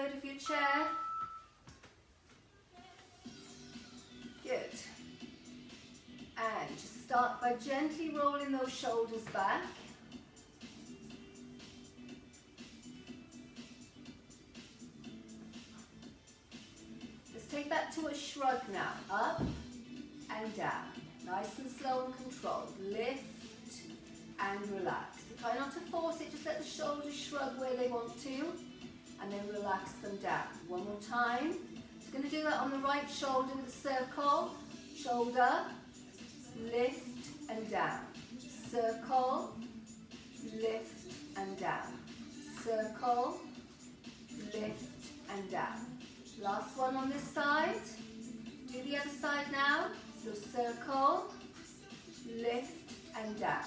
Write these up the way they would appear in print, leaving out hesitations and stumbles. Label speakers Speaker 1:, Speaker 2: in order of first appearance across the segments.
Speaker 1: side of your chair. Good. And just start by gently rolling those shoulders back. Let's take that to a shrug now. Up and down. Nice and slow and controlled. Lift and relax. Try not to force it, just let the shoulders shrug where they want to, and then relax them down. One more time. So going to do that on the right shoulder with a circle. Shoulder, lift and down. Circle, lift and down. Circle, lift and down. Last one on this side. Do the other side now. So circle, lift and down.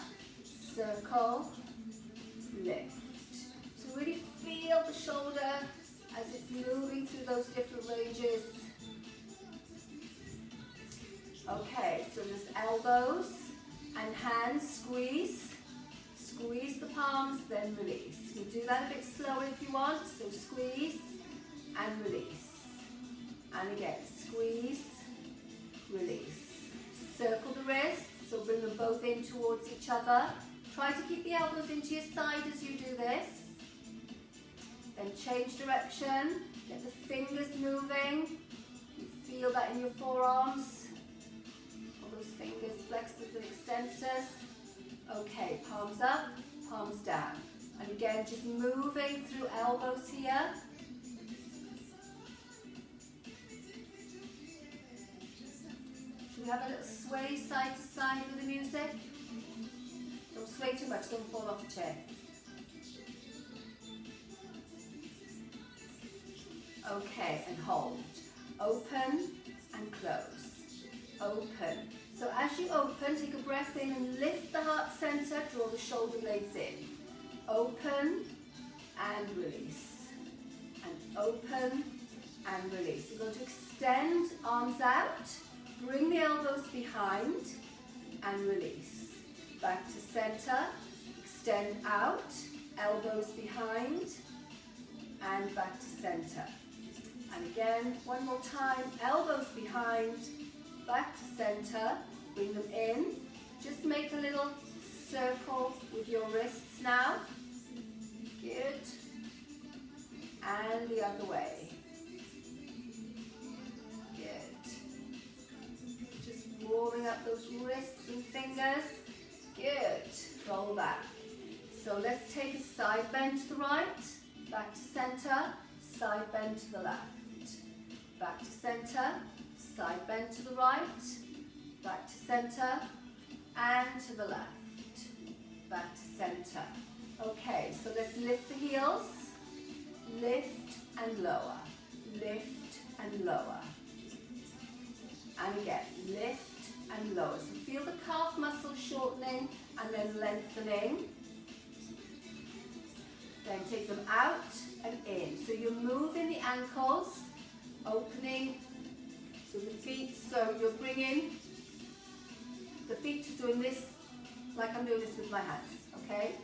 Speaker 1: Circle, lift. So really feel the shoulder as it's moving through those different ranges. Okay, so there's elbows and hands, squeeze. Squeeze the palms, then release. You can do that a bit slower if you want. So squeeze and release. And again, squeeze, release. Circle the wrists, so bring them both in towards each other. Try to keep the elbows into your side as you do this. Then change direction, get the fingers moving. You feel that in your forearms. All those fingers, flexors and extensors. Okay, palms up, palms down. And again, just moving through elbows here. Should we have a little sway side to side with the music? Don't sway too much, don't fall off the chair. Okay, and hold. Open and close. Open. So as you open, take a breath in and lift the heart center, draw the shoulder blades in. Open and release. And open and release. You're going to extend arms out, bring the elbows behind and release. Back to center, extend out, elbows behind and back to center. And again, one more time, elbows behind, back to center, bring them in. Just make a little circle with your wrists now. Good. And the other way. Good. Just warming up those wrists and fingers. Good. Roll back. So let's take a side bend to the right, back to center, side bend to the left. Back to center, side bend to the right, back to center, and to the left. Back to center. Okay, so let's lift the heels, lift and lower, lift and lower. And again, lift and lower. So feel the calf muscle shortening and then lengthening. Then take them out and in. So you're moving the ankles, opening, so the feet, so you're bringing the feet to doing this, like I'm doing this with my hands, okay?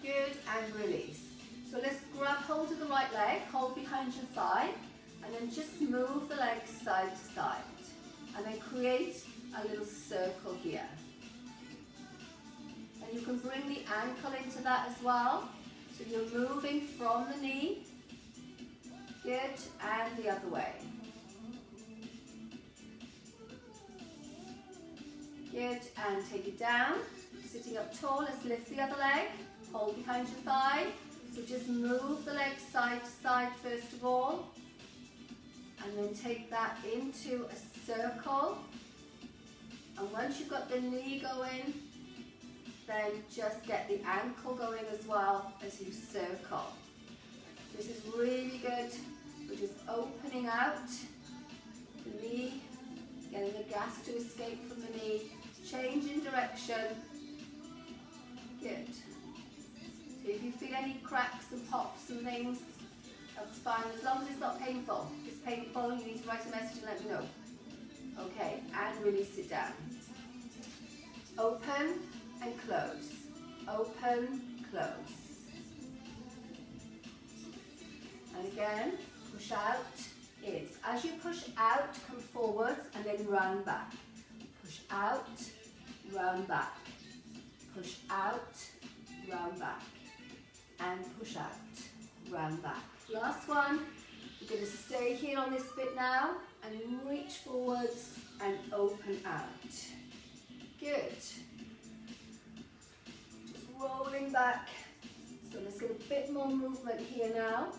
Speaker 1: Good, and release. So let's grab hold of the right leg, hold behind your thigh, and then just move the legs side to side. And then create a little circle here. And you can bring the ankle into that as well. So you're moving from the knee. Good, and the other way. Good, and take it down. Sitting up tall, let's lift the other leg. Hold behind your thigh. So just move the legs side to side first of all. And then take that into a circle. And once you've got the knee going, then just get the ankle going as well as you circle. This is really good. We're just opening out the knee, getting the gas to escape from the knee, changing direction. Good. So if you feel any cracks and pops and things, that's fine, as long as it's not painful. If it's painful, you need to write a message and let me know. Okay, and release it down. Open and close. Open, close. again, push out, in. So as you push out, come forwards and then round back. Push out, round back. Push out, round back. And push out, round back. Last one. You're going to stay here on this bit now and reach forwards and open out. Good. Just rolling back. So let's get a bit more movement here now.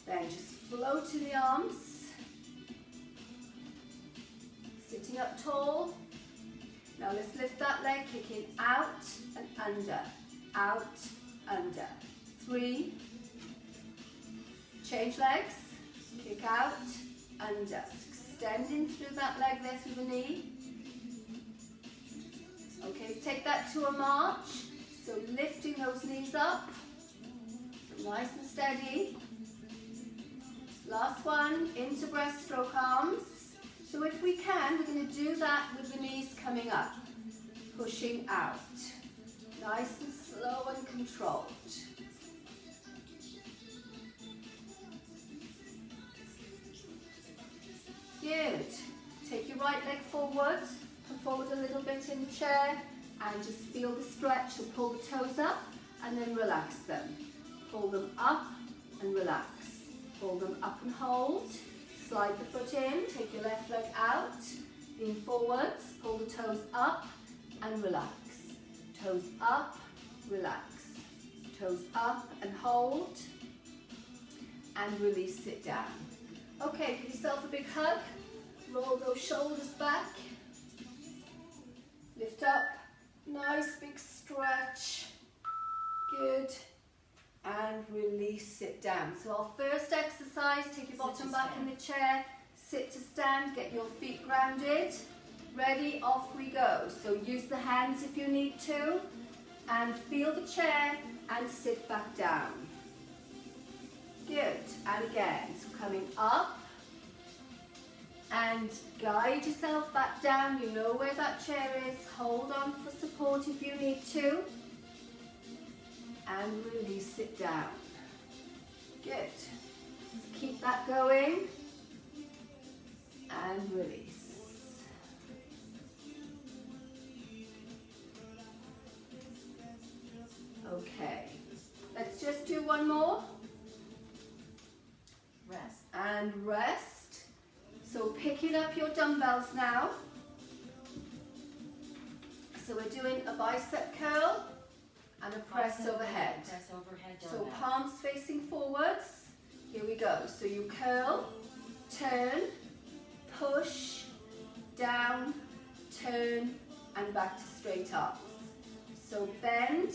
Speaker 1: Then just floating the arms. Sitting up tall. Now let's lift that leg, kicking out and under. Out, under. 3. Change legs. Kick out, under. Extending through that leg there through the knee. Okay, take that to a march. So lifting those knees up. So nice and steady. Last one, into breaststroke arms. So if we can, we're going to do that with the knees coming up. Pushing out. Nice and slow and controlled. Good. Take your right leg forward. Come forward a little bit in the chair and just feel the stretch. So pull the toes up and then relax them. Pull them up and relax. Pull them up and hold. Slide the foot in. Take your left leg out. Lean forwards. Pull the toes up and relax. Toes up, relax. Toes up and hold. And release, sit down. Okay, give yourself a big hug. Roll those shoulders back. Lift up. Nice big stretch. Good. And release, sit down. So our first exercise, take your bottom back in the chair. Sit to stand, get your feet grounded. Ready, off we go. So use the hands if you need to. And feel the chair and sit back down. Good. And again, so coming up. And guide yourself back down. You know where that chair is. Hold on for support if you need to. And release it down. Good. Let's keep that going. And release. Okay. Let's just do one more.
Speaker 2: Rest.
Speaker 1: And rest. So picking up your dumbbells now. So we're doing a bicep curl and a press overhead.
Speaker 2: Press overhead
Speaker 1: So
Speaker 2: dumbbell.
Speaker 1: palms facing forwards. Here we go. So you curl, turn, push, down, turn, and back to straight arms. So bend,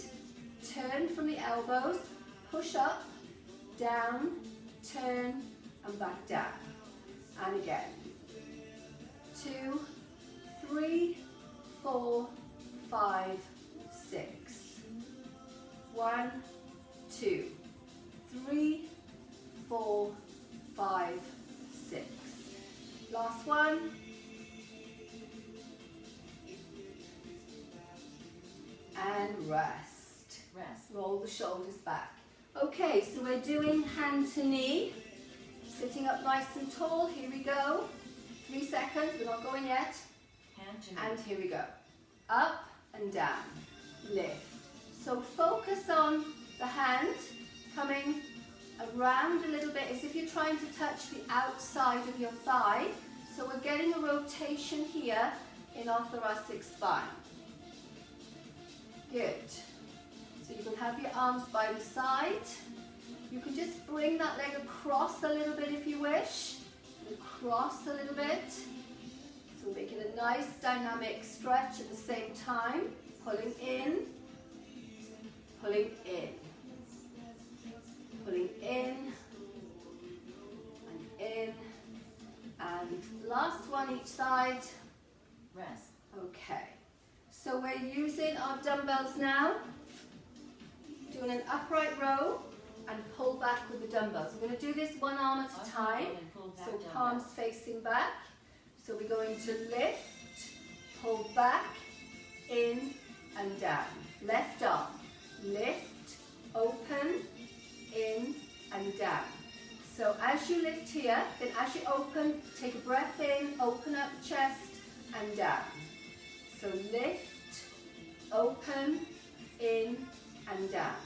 Speaker 1: turn from the elbows, push up, down, turn, and back down. And again. 2, 3, 4, 5, 6. 1, 2, 3, 4, 5, 6. Last one. And rest.
Speaker 2: Rest.
Speaker 1: Roll the shoulders back. Okay, so we're doing hand to knee. Sitting up nice and tall. Here we go. 3 seconds. We're not going yet.
Speaker 2: Hand to knee.
Speaker 1: And here we go. Up and down. Lift. So focus on the hand coming around a little bit as if you're trying to touch the outside of your thigh. So we're getting a rotation here in our thoracic spine. Good. So you can have your arms by the side. You can just bring that leg across a little bit if you wish. Across a little bit. So we're making a nice dynamic stretch at the same time. Pulling in. Pulling in. Pulling in. And in. And last one each side.
Speaker 2: Rest.
Speaker 1: Okay. So we're using our dumbbells now. Doing an upright row. And pull back with the dumbbells. We're going to do this one arm at a time. So palms facing back. So we're going to lift, pull back, in and down. Left arm, lift, and down. So as you lift here, then as you open, take a breath in, open up the chest and down. So lift, open, in and down.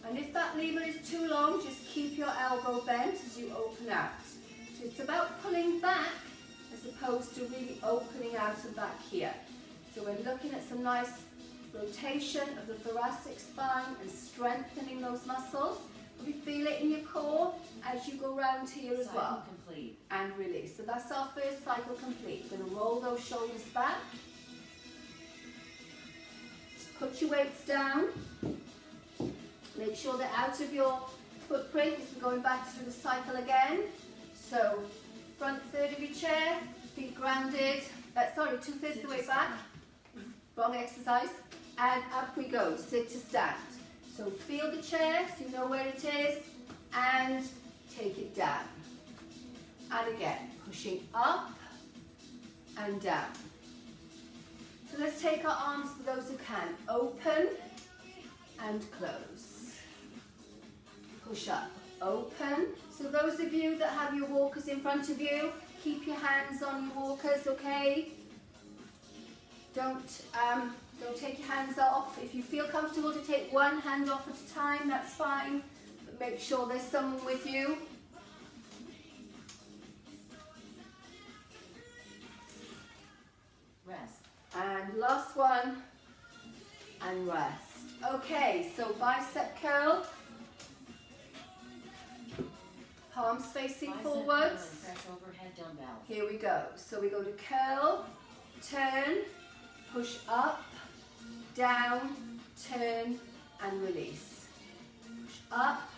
Speaker 1: And if that lever is too long, just keep your elbow bent as you open out. So it's about pulling back as opposed to really opening out and back here. So we're looking at some nice rotation of the thoracic spine and strengthening those muscles. We feel it in your core as you go round here as well.
Speaker 2: Complete.
Speaker 1: And release. So that's our first cycle complete. Going to roll those shoulders back. Just put your weights down. Make sure they're out of your footprint as we're going back through the cycle again. So front third of your chair, feet grounded. 2/3 of the way back. Wrong exercise. And up we go. Sit to stand. So feel the chair, so you know where it is, and take it down. And again, pushing up and down. So let's take our arms for those who can. Open and close. Push up, open. So those of you that have your walkers in front of you, keep your hands on your walkers, okay? Don't take your hands off. If you feel comfortable to take one hand off at a time, that's fine. But make sure there's someone with you.
Speaker 2: Rest.
Speaker 1: And last one. And rest. Okay, so bicep curl. Palms facing
Speaker 2: Bicep
Speaker 1: forwards.
Speaker 2: curl and press overhead dumbbell.
Speaker 1: Here we go. So we go to curl, turn, push up, down, turn and release. Push up,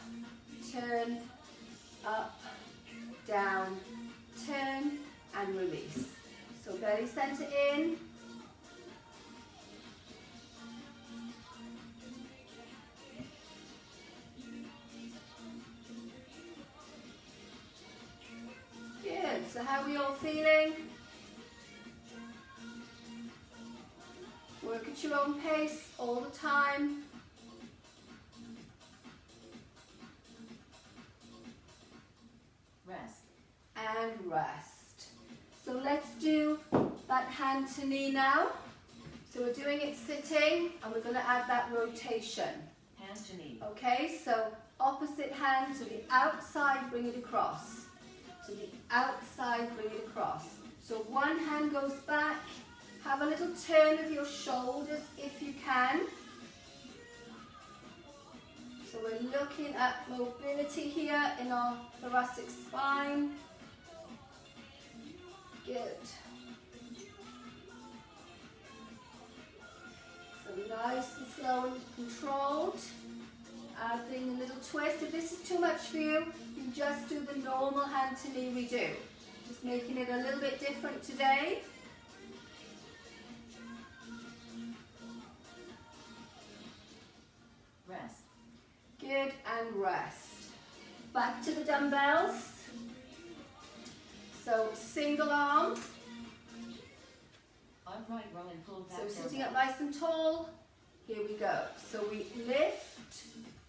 Speaker 1: turn, up, down, turn and release. So belly center in. Good. So how are we all feeling? Work at your own pace all the time.
Speaker 2: Rest.
Speaker 1: And rest. So let's do that hand to knee now. So we're doing it sitting and we're going to add that rotation.
Speaker 2: Hand to knee.
Speaker 1: Okay, so opposite hand to the outside, bring it across. To the outside, bring it across. So one hand goes back. Have a little turn of your shoulders if you can. So we're looking at mobility here in our thoracic spine. Good. So nice and slow and controlled. Adding a little twist. If this is too much for you, you just do the normal hand to knee we do. Just making it a little bit different today.
Speaker 2: Rest.
Speaker 1: Good, and rest. Back to the dumbbells. So single arm.
Speaker 2: Upright row and pull back.
Speaker 1: So sitting up nice and tall. Here we go. So we lift,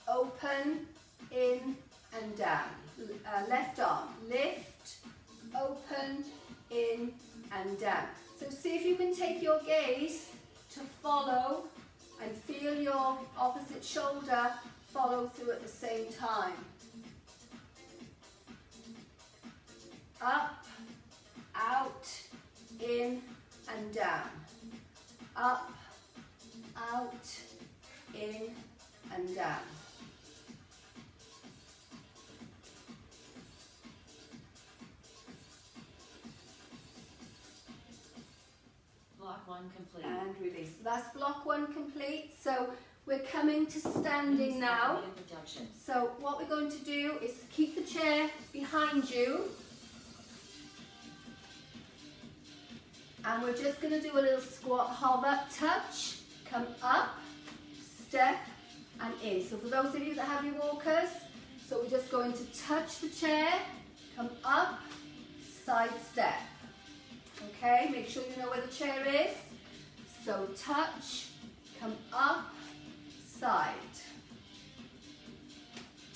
Speaker 1: open, in and down. Left arm. Lift, open, in and down. So see if you can take your gaze to follow and feel your opposite shoulder follow through at the same time. Up, out, in and down. Up, out, in and down.
Speaker 2: Block one complete.
Speaker 1: And release. So that's block one complete. So we're coming to standing now. So what we're going to do is keep the chair behind you. And we're just going to do a little squat, hover, touch, come up, step and in. So for those of you that have your walkers, so we're just going to touch the chair, come up, side step. Okay, make sure you know where the chair is. So touch, come up, side.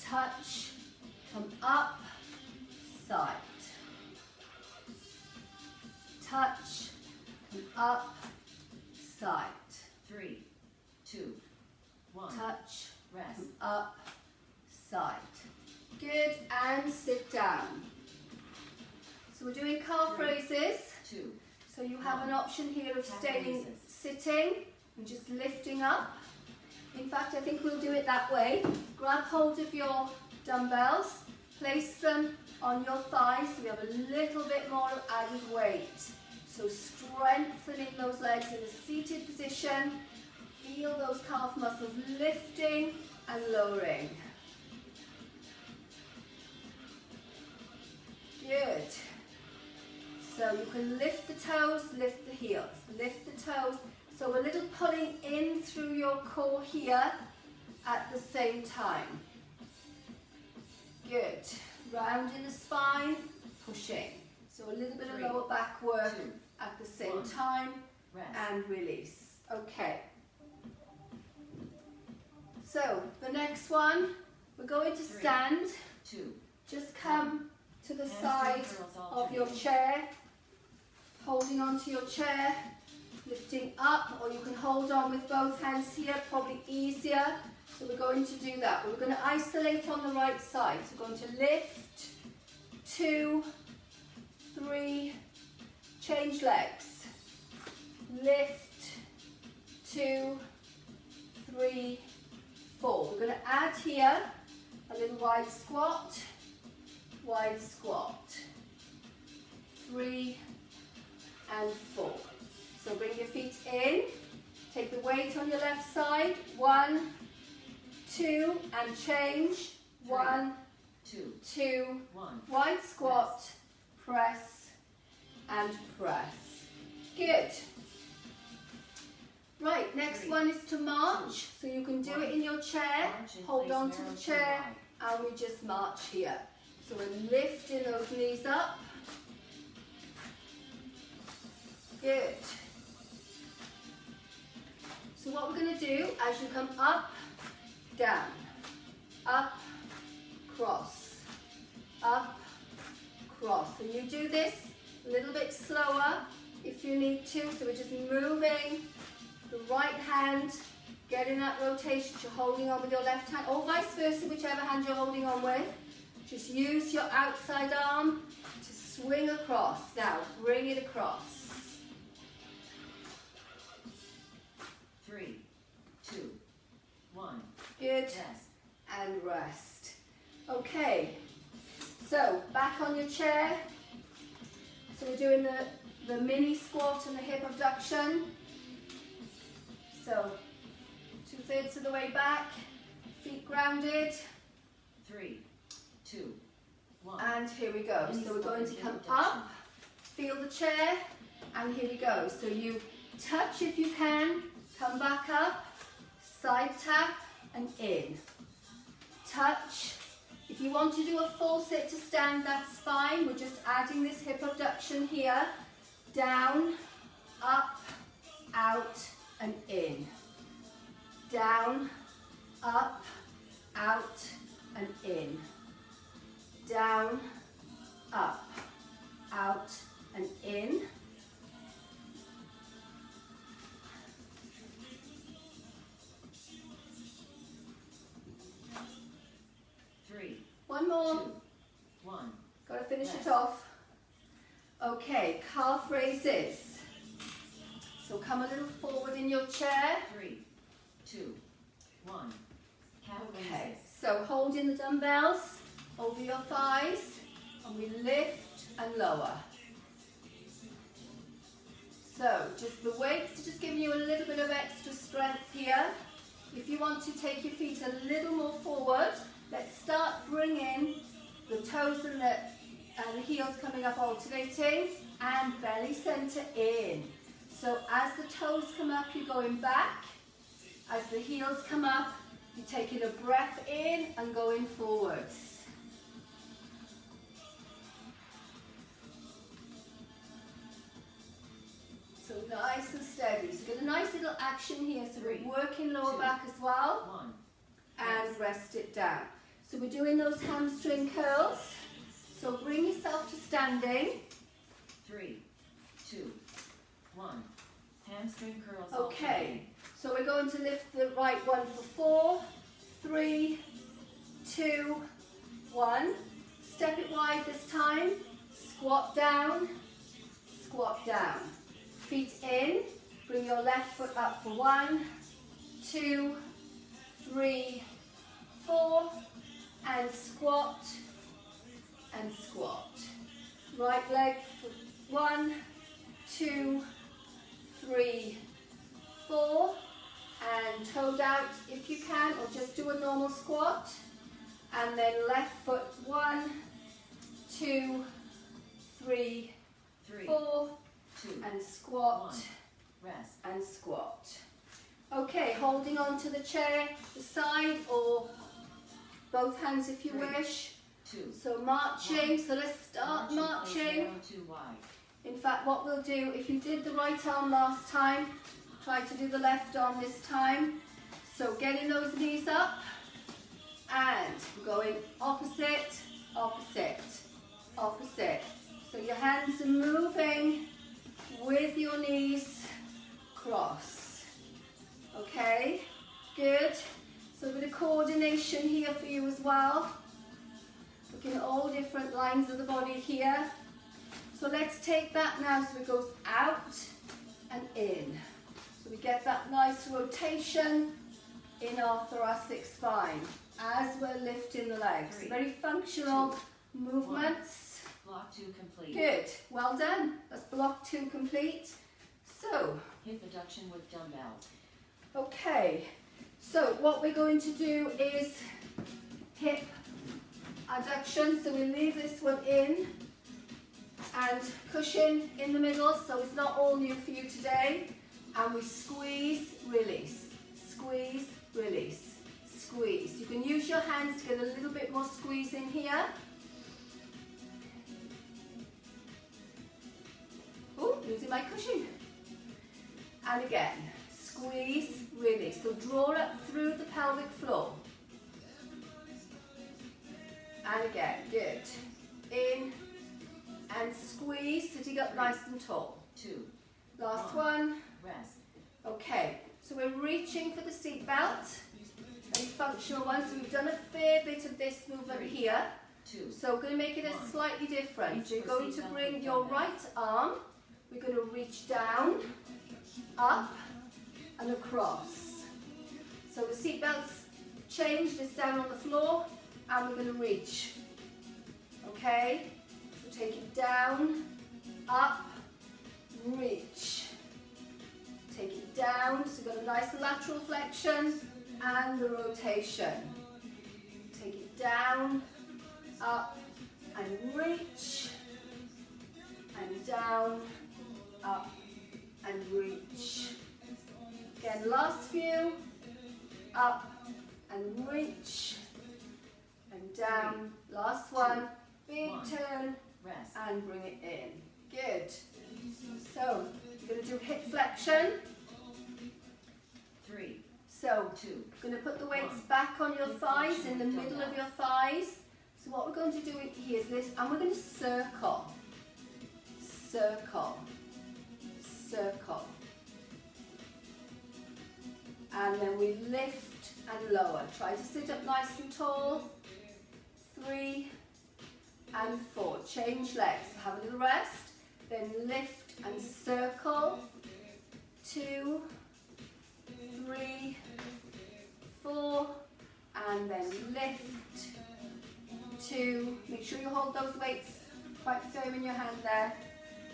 Speaker 1: Touch, up, side. Touch, come up, side.
Speaker 2: 3, 2, 1.
Speaker 1: Touch,
Speaker 2: Rest.
Speaker 1: come up, side. Good, and sit down. So we're doing calf
Speaker 2: 3,
Speaker 1: raises.
Speaker 2: 2.
Speaker 1: So you have an option here of
Speaker 2: Calf
Speaker 1: staying
Speaker 2: raises.
Speaker 1: sitting and just lifting up. In fact, I think we'll do it that way. Grab hold of your dumbbells, place them on your thighs so we have a little bit more of added weight. So strengthening those legs in a seated position. Feel those calf muscles lifting and lowering. Good. So you can lift the toes, lift the heels, lift the toes. So a little pulling in through your core here at the same time. Good. Rounding the spine, pushing. So a little bit of
Speaker 2: 3,
Speaker 1: lower back work
Speaker 2: 2,
Speaker 1: at the same
Speaker 2: 1.
Speaker 1: time
Speaker 2: Rest.
Speaker 1: and release. Okay. So the next one, we're going to
Speaker 2: 3,
Speaker 1: stand.
Speaker 2: 2.
Speaker 1: Just come to the
Speaker 2: Hamstring
Speaker 1: side
Speaker 2: curls
Speaker 1: of your
Speaker 2: alternate.
Speaker 1: chair, holding onto your chair, lifting up, or you can hold on with both hands here, probably easier. So we're going to do that. We're going to isolate on the right side. So we're going to lift, 2, 3, change legs. Lift, 2, 3, 4. We're going to add here a little wide squat, 3 and 4. So bring your feet in, take the weight on your left side, 1, 2, and change, 1,
Speaker 2: 2,
Speaker 1: 2,
Speaker 2: 1.
Speaker 1: wide squat, press, and press. Good. Right, next
Speaker 2: 3,
Speaker 1: one is to march. So you can do
Speaker 2: 1.
Speaker 1: it in your chair,
Speaker 2: March in
Speaker 1: hold
Speaker 2: place
Speaker 1: on to
Speaker 2: narrow
Speaker 1: the
Speaker 2: to
Speaker 1: chair,
Speaker 2: right.
Speaker 1: and we just march here. So we're lifting those knees up. Good. So what we're going to do, as you come up, down, up, cross, up, cross. And you do this a little bit slower if you need to. So we're just moving the right hand, getting that rotation. You're holding on with your left hand, or vice versa, whichever hand you're holding on with. Just use your outside arm to swing across. Now, bring it across.
Speaker 2: 3, 2, 1.
Speaker 1: Good.
Speaker 2: Rest.
Speaker 1: And rest. Okay, so back on your chair. So we're doing the mini squat and the hip abduction. So 2/3 of the way back, feet grounded.
Speaker 2: 3, 2, 1.
Speaker 1: And here we go.
Speaker 2: Mini
Speaker 1: So we're going to
Speaker 2: squat
Speaker 1: come
Speaker 2: and hip
Speaker 1: up, feel the chair, and here we go. So you touch if you can, come back up, side tap, and in. Touch. If you want to do a full sit to stand, that's fine. We're just adding this hip abduction here. Down, up, out, and in. Down, up, out, and in. Down, up, out, and in. One more.
Speaker 2: 2, 1.
Speaker 1: Got to finish
Speaker 2: Yes.
Speaker 1: it off. Okay, calf raises. So come a little forward in your chair.
Speaker 2: 3, 2, 1. Calf
Speaker 1: Okay,
Speaker 2: raises.
Speaker 1: so holding the dumbbells over your thighs, and we lift and lower. So just the weights are just giving you a little bit of extra strength here. If you want to take your feet a little more forward, let's start bringing the toes and the heels coming up, alternating, and belly center in. So as the toes come up, you're going back. As the heels come up, you're taking a breath in and going forwards. So nice and steady. So get a nice little action here. So
Speaker 2: 3,
Speaker 1: we're working lower
Speaker 2: 2,
Speaker 1: back as well.
Speaker 2: 1.
Speaker 1: And rest it down. So we're doing those hamstring curls. So bring yourself to standing.
Speaker 2: 3, 2, 1. Hamstring curls.
Speaker 1: Okay, so we're going to lift the right one for 4, 3, 2, 1. Step it wide this time. Squat down, squat down. Feet in. Bring your left foot up for 1, 2, 3, 4, and squat and squat. Right leg for 1, 2, 3, 4, and toed out if you can, or just do a normal squat. And then left foot 1, 2, 3, 4,
Speaker 2: 2,
Speaker 1: and squat
Speaker 2: 1. Rest.
Speaker 1: and squat. Okay, holding on to the chair, the side, or both hands if you
Speaker 2: 3,
Speaker 1: wish.
Speaker 2: 2.
Speaker 1: So marching, so let's start marching.
Speaker 2: Too wide.
Speaker 1: In fact, what we'll do, if you did the right arm last time, try to do the left arm this time. So getting those knees up and going opposite, opposite, opposite. So your hands are moving with your knees cross. Okay, good. So a bit of coordination here for you as well. Looking at all different lines of the body here. So let's take that now, so it goes out and in. So we get that nice rotation in our thoracic spine as we're lifting the legs.
Speaker 2: 3,
Speaker 1: Very functional
Speaker 2: 2,
Speaker 1: movements.
Speaker 2: 1. Block 2 complete.
Speaker 1: Good, well done. That's block 2 complete. So,
Speaker 2: Hip adduction with dumbbells.
Speaker 1: okay, so what we're going to do is hip adduction. So we leave this one in and cushion in the middle, so it's not all new for you today. And we squeeze, release, squeeze, release, squeeze. You can use your hands to get a little bit more squeeze in here. Oh, losing my cushion. And again, squeeze, release. So draw up through the pelvic floor. And again, good. In and squeeze, sitting up nice and tall.
Speaker 2: 2.
Speaker 1: Last one.
Speaker 2: Rest.
Speaker 1: Okay, so we're reaching for the seat belt. Very functional one. So we've done a fair bit of this movement
Speaker 2: 3,
Speaker 1: here.
Speaker 2: 2.
Speaker 1: So we're going to make it a
Speaker 2: 1.
Speaker 1: slightly different.
Speaker 2: Reach
Speaker 1: So you're
Speaker 2: for
Speaker 1: going
Speaker 2: seat
Speaker 1: to
Speaker 2: belt
Speaker 1: bring
Speaker 2: with
Speaker 1: your
Speaker 2: dumbbell.
Speaker 1: right arm. We're going to reach down, up, and across. So the seat belt's changed, it's down on the floor, and we're going to reach. Okay? So take it down, up, reach. Take it down, so you've got a nice lateral flexion and the rotation. Take it down, up, and reach. And down, up, and reach. Again, last few. Up, and reach. And down. Last one. Big
Speaker 2: 1.
Speaker 1: turn,
Speaker 2: Rest.
Speaker 1: and bring it in. Good. So, you're going to do hip flexion.
Speaker 2: 3,
Speaker 1: So,
Speaker 2: 2.
Speaker 1: you're going to put the weights
Speaker 2: 1.
Speaker 1: back on your
Speaker 2: Hip
Speaker 1: thighs,
Speaker 2: flexion
Speaker 1: in the
Speaker 2: with
Speaker 1: middle of
Speaker 2: dumbbell.
Speaker 1: your thighs. So what we're going to do here is this, and we're going to circle. Circle. Circle. And then we lift and lower. Try to sit up nice and tall. 3 and 4. Change legs. Have a little rest. Then lift and circle. 2, 3, 4. And then lift. 2. Make sure you hold those weights quite firm in your hand there.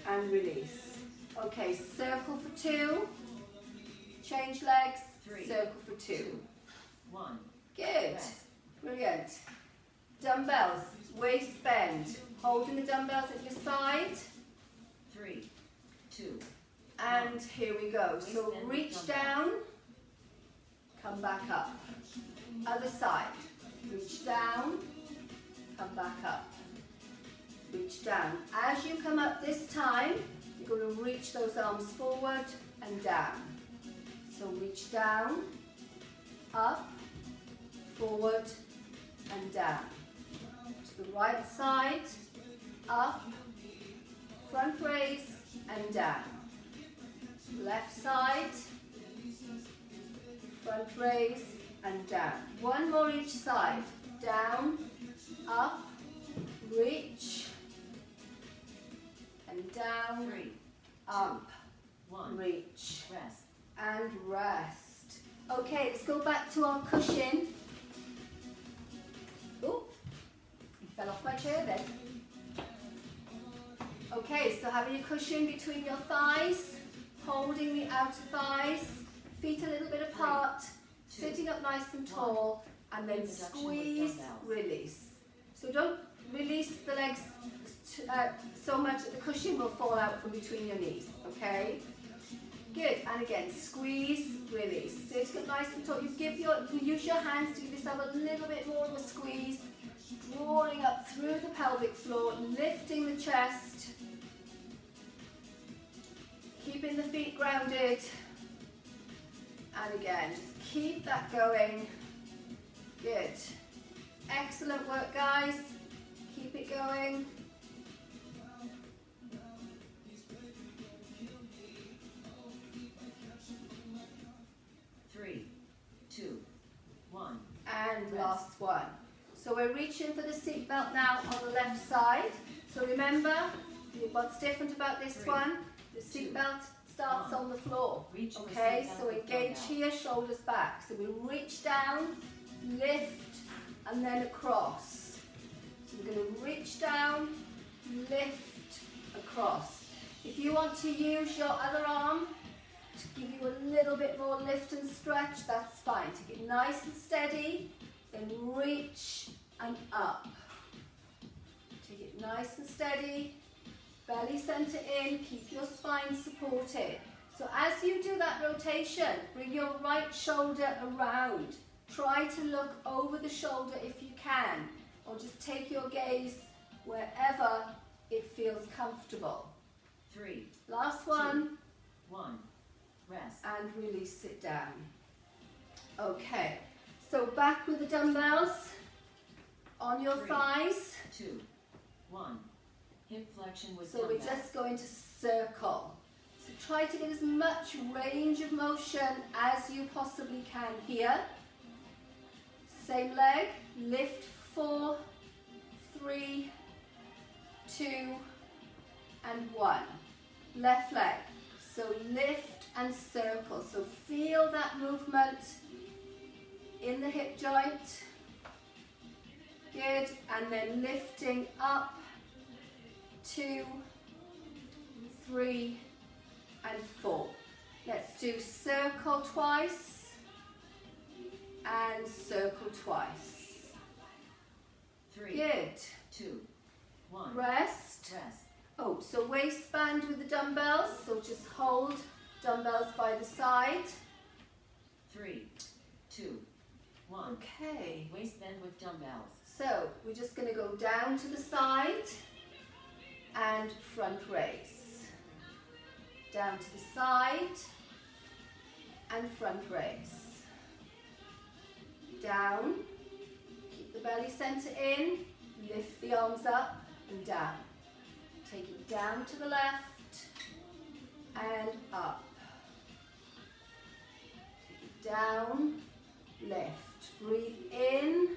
Speaker 1: And release. Okay, circle for 2. Change legs.
Speaker 2: 3,
Speaker 1: Circle for 2.
Speaker 2: 2, 1.
Speaker 1: Good.
Speaker 2: Rest.
Speaker 1: Brilliant. Dumbbells. Waist bend. Holding the dumbbells at your side.
Speaker 2: 3, 2.
Speaker 1: And here we go. So
Speaker 2: Waist bend with
Speaker 1: reach
Speaker 2: dumbbells.
Speaker 1: down. Come back up. Other side. Reach down. Come back up. Reach down. As you come up this time, you're going to reach those arms forward and down. So reach down, up, forward, and down. To the right side, up, front raise and down. Left side, front raise and down. One more each side. Down, up, reach, and down,
Speaker 2: 3,
Speaker 1: up,
Speaker 2: 1.
Speaker 1: reach,
Speaker 2: Rest.
Speaker 1: and rest. Okay, let's go back to our cushion. Oh, you fell off my chair then. Okay, so having your cushion between your thighs, holding the outer thighs, feet a little bit apart, sitting up nice and tall, and then squeeze, release. So don't release the legs so much that the cushion will fall out from between your knees, okay? Good, and again, squeeze, release. Sitting up nice and tall. You use your hands to give yourself a little bit more of a squeeze, drawing up through the pelvic floor, lifting the chest, keeping the feet grounded, and again, just keep that going. Good. Excellent work, guys. Keep it going.
Speaker 2: Three, two, one.
Speaker 1: And last one. So we're reaching for the seatbelt now on the left side. So remember, what's different about this one? The seatbelt starts on the floor. Okay, so engage here, shoulders back. So we reach down, lift, and then across. So we're going to reach down, lift, across. If you want to use your other arm to give you a little bit more lift and stretch, that's fine. Take it nice and steady, then reach and up. Take it nice and steady, belly center in, keep your spine supported. So as you do that rotation, bring your right shoulder around. Try to look over the shoulder if you can, or just take your gaze wherever it feels comfortable.
Speaker 2: 3,
Speaker 1: Last one.
Speaker 2: 2, 1. Rest.
Speaker 1: And release, sit down. Okay, so back with the dumbbells on your
Speaker 2: 3,
Speaker 1: thighs.
Speaker 2: 2, 1. Hip flexion with
Speaker 1: So
Speaker 2: dumbbell.
Speaker 1: we're just going to circle. So try to get as much range of motion as you possibly can here. Same leg, lift 4, 3, 2, and 1. Left leg. So lift and circle. So feel that movement in the hip joint. Good. And then lifting up, 2, 3, and 4. Let's do circle twice and circle twice.
Speaker 2: 3,
Speaker 1: Good.
Speaker 2: 2, 1.
Speaker 1: Rest.
Speaker 2: Rest.
Speaker 1: Oh, so waistband with the dumbbells. So just hold dumbbells by the side.
Speaker 2: 3, 2, 1.
Speaker 1: Okay.
Speaker 2: Waistband with dumbbells.
Speaker 1: So we're just going to go down to the side and front raise. Down to the side and front raise. Down. Keep the belly center in. Lift the arms up and down. Take it down to the left and up. Take it down, lift. Breathe in,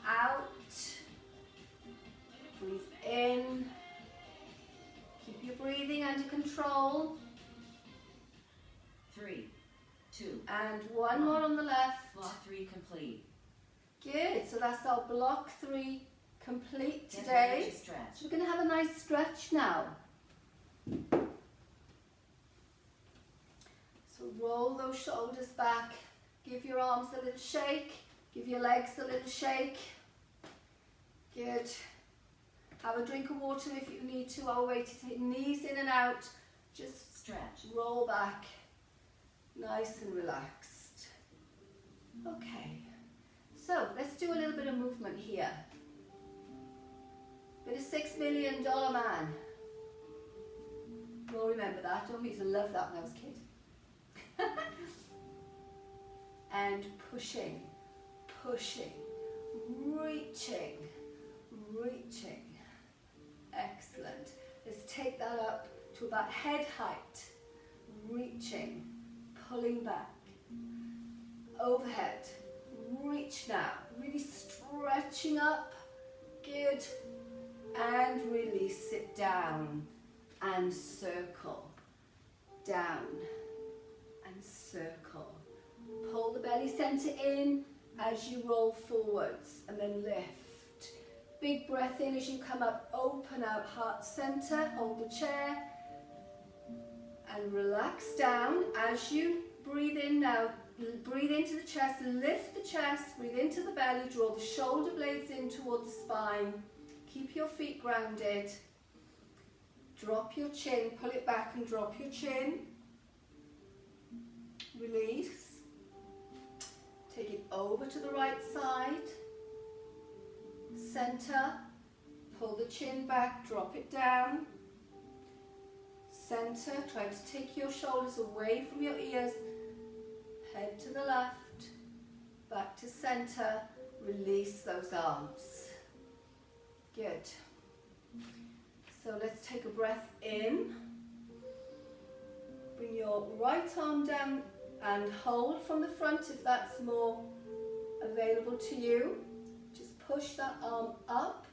Speaker 1: out, breathe in. Keep your breathing under control.
Speaker 2: 3, 2.
Speaker 1: And one more on the left.
Speaker 2: Block 3 complete.
Speaker 1: Good, so that's our block 3 complete
Speaker 2: Get
Speaker 1: today.
Speaker 2: ready to stretch.
Speaker 1: So we're going to have a nice stretch now. So roll those shoulders back, give your arms a little shake, give your legs a little shake. Good. Have a drink of water if you need to. Our way to take knees in and out. Just
Speaker 2: Stretch.
Speaker 1: roll back, nice and relaxed. Okay. So let's do a little bit of movement here. Bit of $6 million man. You'll remember that. I used to love that when I was a kid. And pushing, pushing, reaching, reaching. Excellent. Let's take that up to about head height. Reaching, pulling back, overhead. Reach now, really stretching up. Good. And release it down and circle. Down and circle. Pull the belly center in as you roll forwards and then lift. Big breath in as you come up, open out heart center, hold the chair and relax down. As you breathe in now, breathe into the chest, lift the chest, breathe into the belly, draw the shoulder blades in toward the spine. Keep your feet grounded. Drop your chin, pull it back and drop your chin. Release. Take it over to the right side. Center. Pull the chin back, drop it down. Center. Try to take your shoulders away from your ears. Head to the left. Back to center. Release those arms. Good. So let's take a breath in. Bring your right arm down and hold from the front if that's more available to you. Just push that arm up.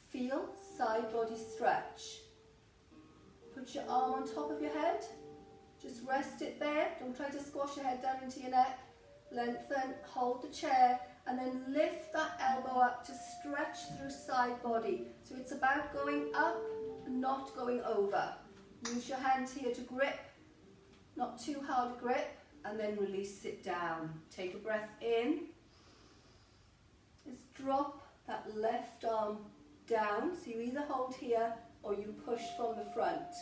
Speaker 1: Feel side body stretch. Put your arm on top of your head. Just rest it there. Don't try to squash your head down into your neck. Lengthen, hold the chair, and then lift that elbow up to stretch through side body. So it's about going up, not going over. Use your hand here to grip, not too hard a grip, and then release it down. Take a breath in. Just drop that left arm down. So you either hold here or you push from the front.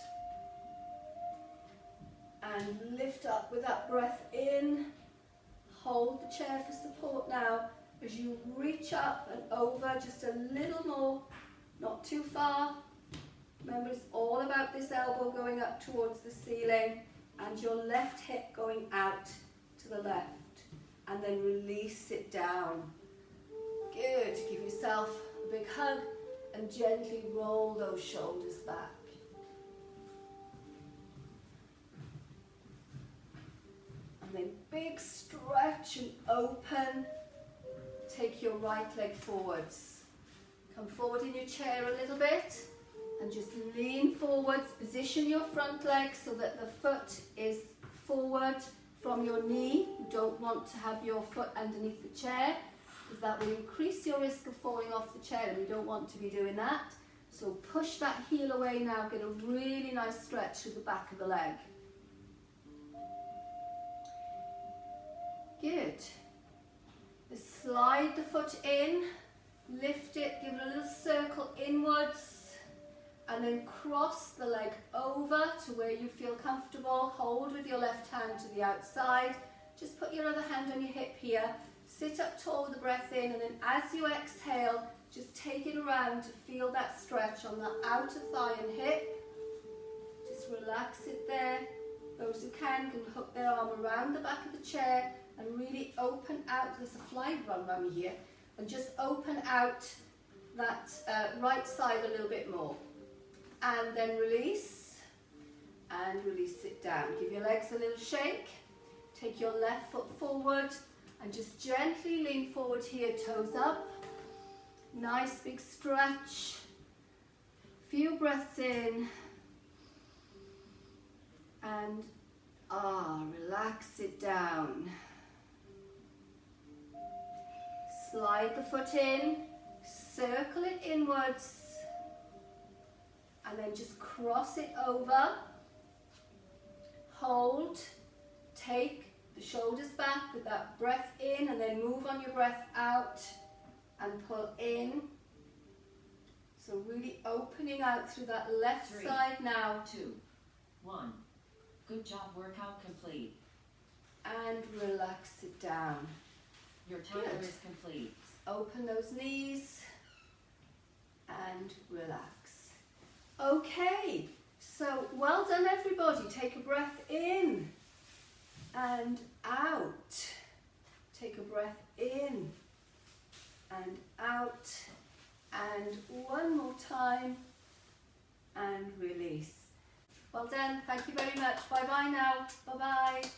Speaker 1: And lift up with that breath in. Hold the chair for support now as you reach up and over just a little more, not too far. Remember, it's all about this elbow going up towards the ceiling and your left hip going out to the left. And then release it down. Good. Give yourself a big hug and gently roll those shoulders back. And then big stretch and open. Take your right leg forwards. Come forward in your chair a little bit and just lean forwards. Position your front leg so that the foot is forward from your knee. You don't want to have your foot underneath the chair because that will increase your risk of falling off the chair and we don't want to be doing that. So push that heel away now. Get a really nice stretch through the back of the leg. Good. Just slide the foot in, lift it, give it a little circle inwards, and then cross the leg over to where you feel comfortable. Hold with your left hand to the outside. Just put your other hand on your hip here. Sit up tall with the breath in, and then as you exhale, just take it around to feel that stretch on the outer thigh and hip. Just relax it there. Those who can hook their arm around the back of the chair and really open out. There's a fly around me here. And just open out that right side a little bit more. And then release. And release it down. Give your legs a little shake. Take your left foot forward. And just gently lean forward here, toes up. Nice big stretch. Few breaths in. And relax it down. Slide the foot in, circle it inwards, and then just cross it over. Hold, take the shoulders back with that breath in, and then move on your breath out and pull in. So really opening out through that left side now.
Speaker 2: 2, 1. Good job, workout complete.
Speaker 1: And relax it down.
Speaker 2: Your timer is complete.
Speaker 1: Open those knees and relax. Okay, so well done everybody. Take a breath in and out. Take a breath in out, and one more time, and release. Well done, thank you very much. Bye bye now, bye bye.